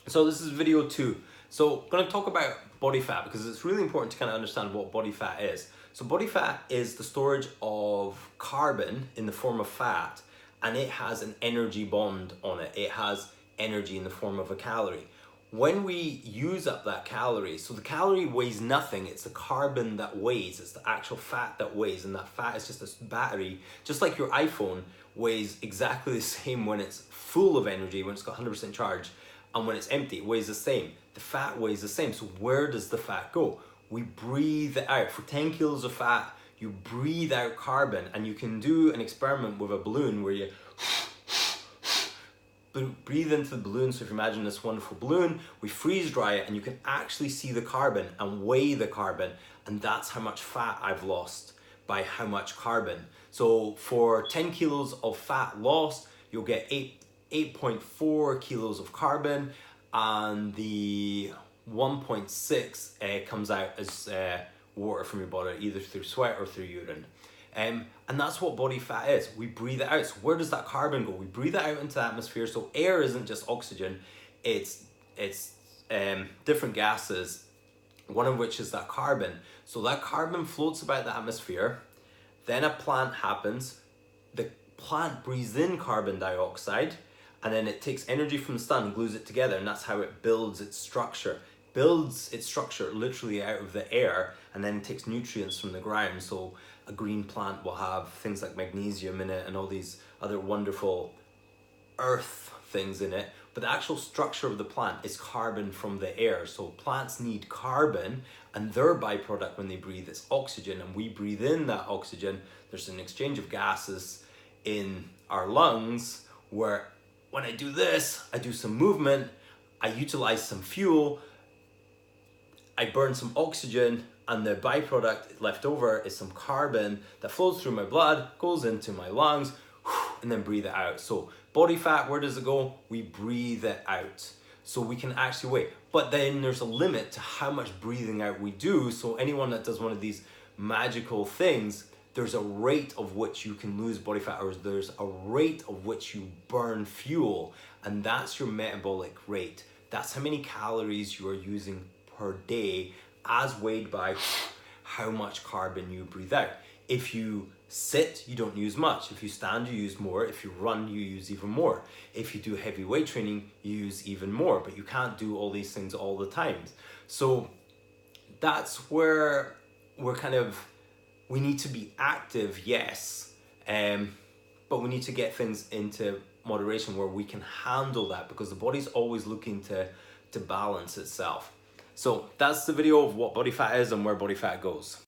So this is video 2. So I'm going to talk about body fat because it's really important to kind of understand what body fat is. So body fat is the storage of carbon in the form of fat, and it has an energy bond on it. It has energy in the form of a calorie. When we use up that calorie, so the calorie weighs nothing, it's the carbon that weighs, it's the actual fat that weighs, and that fat is just a battery, just like your iPhone weighs exactly the same when it's full of energy, when it's got 100% charge, and when it's empty, it weighs the same. The fat weighs the same. So where does the fat go? We breathe it out. For 10 kilos of fat, you breathe out carbon, and you can do an experiment with a balloon where you breathe into the balloon. So if you imagine this wonderful balloon, we freeze dry it and you can actually see the carbon and weigh the carbon, and that's how much fat I've lost by how much carbon. So for 10 kilos of fat lost, you'll get 8.4 kilos of carbon, and the 1.6 comes out as water from your body, either through sweat or through urine. And that's what body fat is. We breathe it out. So where does that carbon go? We breathe it out into the atmosphere. So air isn't just oxygen, it's different gases, one of which is that carbon. So that carbon floats about the atmosphere. Then a plant happens. The plant breathes in carbon dioxide, and then it takes energy from the sun and glues it together, and that's how it builds its structure. Builds its structure literally out of the air, and then takes nutrients from the ground. So a green plant will have things like magnesium in it and all these other wonderful earth things in it, but the actual structure of the plant is carbon from the air. So plants need carbon, and their byproduct when they breathe is oxygen, and we breathe in that oxygen. There's an exchange of gases in our lungs where when I do this, I do some movement, I utilize some fuel, I burn some oxygen, and the byproduct left over is some carbon that flows through my blood, goes into my lungs, and then breathe it out. So body fat, where does it go? We breathe it out. So we can actually weigh. But then there's a limit to how much breathing out we do. So anyone that does one of these magical things, there's a rate of which you can lose body fat, or there's a rate of which you burn fuel, and that's your metabolic rate. That's how many calories you are using per day as weighed by how much carbon you breathe out. If you sit, you don't use much. If you stand, you use more. If you run, you use even more. If you do heavy weight training, you use even more, but you can't do all these things all the time. So that's where we need to be active, yes, but we need to get things into moderation where we can handle that, because the body's always looking to balance itself. So that's the video of what body fat is and where body fat goes.